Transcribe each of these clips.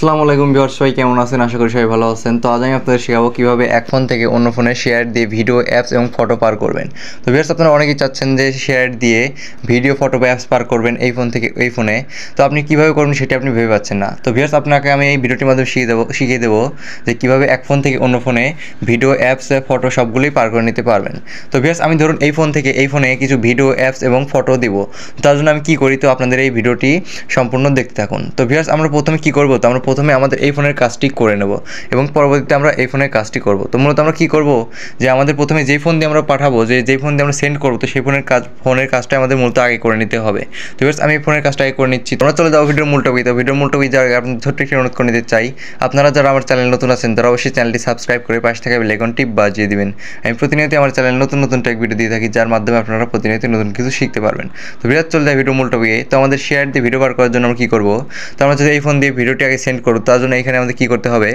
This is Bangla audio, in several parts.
আসসালামু আলাইকুম ভিউয়ার্স, সবাই কেমন আছেন? আশা করি সবাই ভালো আছেন। তো আজ আমি আপনাদের শেখাবো কীভাবে এক ফোন থেকে অন্য ফোনে শেয়ার দিয়ে ভিডিও, অ্যাপস এবং ফটো পার করবেন। তো ভিউয়ার্স, আপনারা অনেকেই চাচ্ছেন যে শেয়ার দিয়ে ভিডিও, ফটো বা অ্যাপস পার করবেন এই ফোন থেকে এই ফোনে। তো আপনি কীভাবে করবেন সেটি আপনি ভেবে পাচ্ছেন না। তো ভিউয়ার্স, আপনাকে আমি এই ভিডিওটির মাধ্যমে শিখিয়ে দেবো যে কীভাবে এক ফোন থেকে অন্য ফোনে ভিডিও, অ্যাপস, ফটো সবগুলোই পার করে নিতে পারবেন। তো ভিউয়ার্স, আমি ধরুন এই ফোন থেকে এই ফোনে কিছু ভিডিও, অ্যাপস এবং ফটো দিব। তার জন্য আমি কী করি, তো আপনাদের এই ভিডিওটি সম্পূর্ণ দেখতে থাকুন। তো ভিউয়ার্স, আমরা প্রথমে কী করবো, তো আমরা প্রথমে আমাদের এই ফোনের কাজটি করে নেব এবং পরবর্তীতে আমরা এই ফোনের কাজটি করব। তো মূলত আমরা কী করব, যে আমাদের প্রথমে যেই ফোন দিয়ে আমরা পাঠাবো, যেই ফোন দিয়ে আমরা সেন্ড করবো, তো সেই ফোনের কাজটা আমাদের মূলত আগে করে নিতে হবে। তো ভিউয়ার্স, আমি এই ফোনের কাজটা আগে করে নিচ্ছি। তোমরা চলে যাও ভিডিওর মূল টপিকে। তো ভিডিওর মূল টপিকে যাওয়ার আগে আপনি ছোট্ট একটি অনুরোধ করে নিতে চাই, আপনারা যারা আমার চ্যানেল নতুন আছেন তারা অবশ্যই চ্যানেলটি সাবস্ক্রাইব করে পাশে থাকা বেল আইকনটি বাজিয়ে দিবেন। আমি প্রতিনিয়ত আমার চ্যানেলে নতুন নতুন টেক ভিডিও দিয়ে থাকি, যার মাধ্যমে আপনারা প্রতিনিয়ত নতুন কিছু শিখতে পারবেন। তো ভিউয়ার্স, চলে যায় ভিডিওর মূল টপিকে। তো আমাদের শেয়ার দিয়ে ভিডিও পার করার জন্য আমরা কী করবো, তো আমরা যদি এই ফোন দিয়ে ভিডিওটি আগে সেন্ড করবো, তার জন্য এখানে আমাদের কী করতে হবে,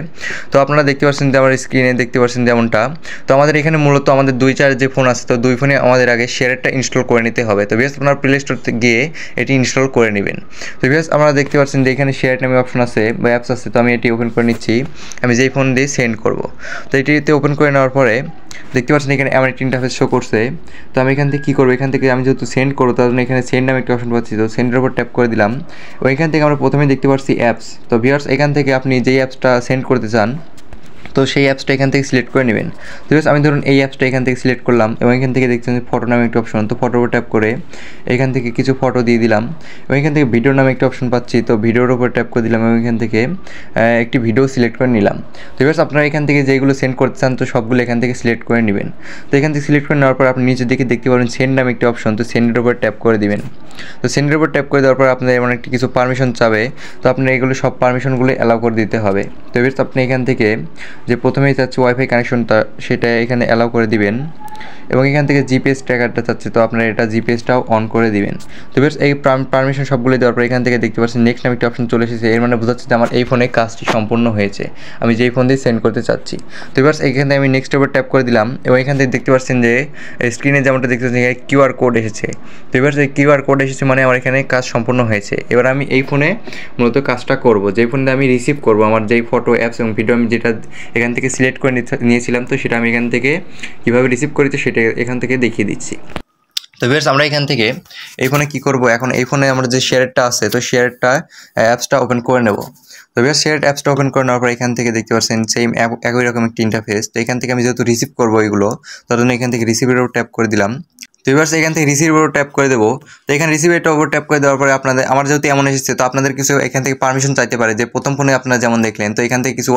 তো আপনারা দেখতে পাচ্ছেন যে আমার স্ক্রিনে দেখতে পাচ্ছেন যেমনটা। তো আমাদের এখানে মূলত আমাদের 2-4 যে ফোন আছে, তো দুই ফোনে আমাদের আগে শেয়ারটা ইনস্টল করে নিতে হবে। তো ভিউয়ার্স, আপনারা প্লে স্টোরতে গিয়ে এটি ইনস্টল করে নেবেন। তো ভিউয়ার্স, আপনারা দেখতে পাচ্ছেন যে এখানে শেয়ার নামে অপশন আছে বা অ্যাপস আছে। তো আমি এটি ওপেন করে নিচ্ছি, আমি যেই ফোন দিয়ে সেন্ড করব। তো এটিতে ওপেন করে নেওয়ার পরে দেখতে পাচ্ছেন এখানে আমার একটি ইন্টারফেস শো করছে। তো আমি এখান থেকে কী করবো, এখান থেকে আমি যেহেতু সেন্ড করবো তার জন্য এখানে সেন্ড নামে একটি অপশন পাচ্ছি। তো সেন্ডের উপর ট্যাপ করে দিলাম এবং এখান থেকে আমরা প্রথমে দেখতে পাচ্ছি অ্যাপস। তো ভিউয়ার্স, এখান থেকে আপনি যেই অ্যাপসটা সেন্ড করতে চান, তো সেই অ্যাপসটা এখান থেকে সিলেক্ট করে নেবেন। তো আমি ধরুন এই অ্যাপসটা এখান থেকে সিলেক্ট করলাম এবং এখান থেকে দেখছেন যে ফটো নামে একটা অপশন। তো ফটোর উপর ট্যাপ করে এখান থেকে কিছু ফটো দিয়ে দিলাম এবং এখান থেকে ভিডিও নামে একটা অপশন পাচ্ছি। তো ভিডিওর উপর ট্যাপ করে দিলাম এবং এখান থেকে একটি ভিডিও সিলেক্ট করে নিলাম। তো এবার আপনারা এখান থেকে যেগুলো সেন্ড করতে চান, তো সবগুলো এখান থেকে সিলেক্ট করে নেবেন। তো এখান থেকে সিলেক্ট করে নেওয়ার পর আপনি নিচের দিকে দেখতে পাবেন সেন্ড নামে একটি অপশন। তো সেন্ডের উপর ট্যাপ করে দিবেন। তো সেন্ডের উপর ট্যাপ করে দেওয়ার পর আপনাদের এমন একটি কিছু পারমিশন চাবে। তো আপনার এগুলো সব পারমিশনগুলো অ্যালাউ করে দিতে হবে। তো এবার আপনি এখান থেকে যে প্রথমেই চাচ্ছে ওয়াইফাই কানেকশনটা, সেটা এখানে অ্যালাউ করে দিবেন এবং এখান থেকে জিপিএস ট্র্যাকারটা চাচ্ছে, তো আপনারা এটা জিপিএসটাও অন করে দিবেন। তো বেশ এই পারমিশন সবগুলো দেওয়ার পর এখান থেকে দেখতে পাচ্ছেন নেক্সট নামে একটা অপশন চলে এসেছে। এর মানে বোঝাচ্ছে যে আমার এই ফোনে কাজটি সম্পূর্ণ হয়েছে, আমি যেই ফোন দিয়ে সেন্ড করতে চাচ্ছি। তো এবার এখান থেকে আমি নেক্সটের উপর ট্যাপ করে দিলাম এবং এখান থেকে দেখতে পাচ্ছেন যে স্ক্রিনে যেমনটা দেখতে পাচ্ছেন এখানে কিউআর কোড এসেছে। তো এবার এই কিউআর কোড এসেছে মানে আমার এখানে কাজ সম্পূর্ণ হয়েছে। এবার আমি এই ফোনে মূলত কাজটা করব, যেই ফোনে আমি রিসিভ করব আমার যেই ফটো, অ্যাপস এবং ভিডিও আমি যেটা এখান থেকে সিলেক্ট করে নিয়েছিলাম, তো সেটা আমি এখান থেকে কীভাবে রিসিভ করেছি সেটা এখান থেকে দেখিয়ে দিচ্ছি। তো ভিউয়ার্স, আমরা এখান থেকে এই ফোনে কী করব, এখন এই ফোনে আমরা যে শেয়ারটা আছে, তো শেয়ারটা অ্যাপসটা ওপেন করে নেব। তো ভিউয়ার্স, শেয়ার অ্যাপসটা ওপেন করে নেওয়ার পর এখান থেকে দেখতে পাচ্ছেন সেম একই রকম একটি ইন্টারফেস। তো এখান থেকে আমি যেহেতু রিসিভ করবো এগুলো, তার জন্য এখান থেকে রিসিভের উপর ট্যাপ করে দিলাম। তো এবার এখান থেকে রিসিভের উপর ট্যাপ করে দেবো। তো এখানে রিসিভেরটা উপর ট্যাপ করে দেওয়ার পরে আমার যেহেতু এমন এসেছে, তো আপনাদের কিছু এখান থেকে পারমিশন চাইতে পারে, যে প্রথম ফোনে আপনারা যেমন দেখলেন। তো এখান থেকে কিছু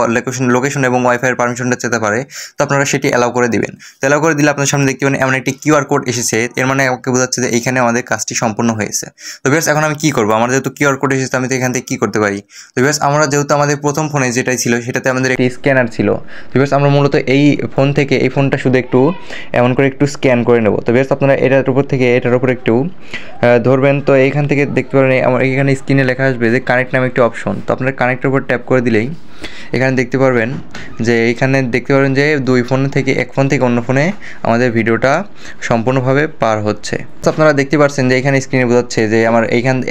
লোকেশন এবং ওয়াইফাইয়ের পারমিশনটা যেতে পারে, তো আপনারা সেটি অ্যালাউ করে দিবেন। তো অ্যালাউ করে দিলে আপনার সামনে দেখতে পাবেন এমন একটি কিউআর কোড এসেছে। এর মানে আমাকে বোঝাচ্ছে যে এইখানে আমাদের কাজটি সম্পূর্ণ হয়েছে। তো ভিউয়ার্স, এখন আমি কী করবো, আমার যেহেতু কিউআর কোড এসেছে, আমি তো এখান থেকে কী করতে পারি। তো ভিউয়ার্স, আমরা যেহেতু আমাদের প্রথম ফোনে যেটাই ছিল সেটাতে আমাদের একটি স্ক্যানার ছিল। তো ভিউয়ার্স, আমরা মূলত এই ফোন থেকে এই ফোনটা শুধু একটু এমন করে একটু স্ক্যান করে নেব। তো ভিউয়ার্স, আপনারা এটার উপর থেকে এটার উপর একটু ধরবেন। তো এইখান থেকে দেখতে পারেন আমার এখানে স্ক্রিনে লেখা আসবে যে কানেক্ট নামে একটি অপশন। তো আপনার কানেক্টের উপর ট্যাপ করে দিলেই এখানে দেখতে পারবেন যে দুই ফোন থেকে এক ফোন থেকে অন্য ফোনে আমাদের ভিডিওটা সম্পূর্ণভাবে পার হচ্ছে। তো আপনারা দেখতে পাচ্ছেন যে এখানে স্ক্রিনে বোঝাচ্ছে যে আমার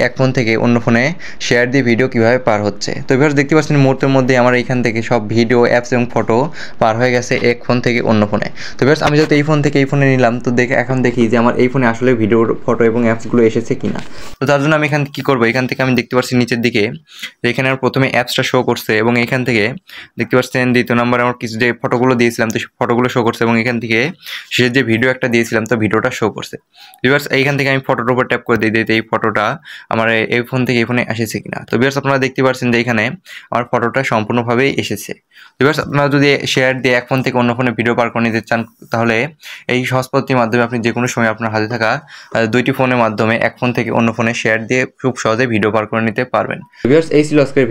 এক ফোন থেকে অন্য ফোনে শেয়ার দিয়ে ভিডিও কীভাবে পার হচ্ছে। তো এবার দেখতে পাচ্ছেন মুহূর্তের মধ্যে আমার এইখান থেকে সব ভিডিও, অ্যাপস এবং ফটো পার হয়ে গেছে এক ফোন থেকে অন্য ফোনে। তো এবার আমি যেহেতু এই ফোন থেকে এই ফোনে নিলাম, তো এখন দেখি যে আমার এই ফোনে আসলে ভিডিও, ফটো এবং অ্যাপসগুলো এসেছে কিনা। তো তার জন্য আমি এখান কী করবো, এখান থেকে আমি দেখতে পাচ্ছি নিচের দিকে যে এখানে আমার প্রথমে অ্যাপসটা শো করছে এবং এখান থেকে দেখতে পাচ্ছেন দ্বিতীয় নম্বরে আমার কিছু যে ফটোগুলো দিয়েছিলাম, তো ফটোগুলো শো করছে এবং এখান থেকে শেষে যে ভিডিও একটা দিয়েছিলাম, তো ভিডিওটা শো করছে। ভিউয়ার্স, এইখান থেকে আমি ফটোর উপর ট্যাপ করে দিই এই ফটোটা আমার এই ফোন থেকে এই ফোনে এসেছে কিনা। তো ভিউয়ার্স, আপনারা দেখতে পাচ্ছেন যে এখানে আমার ফটোটা সম্পূর্ণভাবেই এসেছে। ভিউয়ার্স, আপনারা যদি শেয়ার দিয়ে এক ফোন থেকে অন্য ফোনে ভিডিও পার করে নিতে চান, তাহলে এই সহজ পদ্ধতির মাধ্যমে আপনি যে কোনো সময় আপনার হাতে থাকা দুইটি ফোনের মাধ্যমে এক ফোন থেকে অন্য ফোনে শেয়ার দিয়ে খুব সহজে ভিডিও পার করে নিতে পারবেন। ভিউয়ার্স, এই ছিল আজকের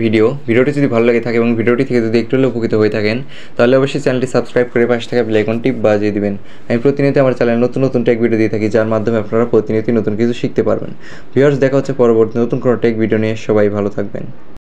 ভিডিওটি যদি ভালো লাগে থাকে এবং ভিডিওটি থেকে যদি একটু হলেও উপকৃত হয়ে থাকেন, তাহলে অবশ্যই চ্যানেলটি সাবস্ক্রাইব করে পাশে থাকা বেল আইকনটি বাজিয়ে দিবেন। আমি প্রতিনিয়ত আমার চ্যানেলে নতুন নতুন টেক ভিডিও দিয়ে থাকি, যার মাধ্যমে আপনারা প্রতিনিয়ত নতুন কিছু শিখতে পারবেন। ভিউয়ার্স, দেখা হচ্ছে পরবর্তী নতুন কোনো টেক ভিডিও নিয়ে। সবাই ভালো থাকবেন।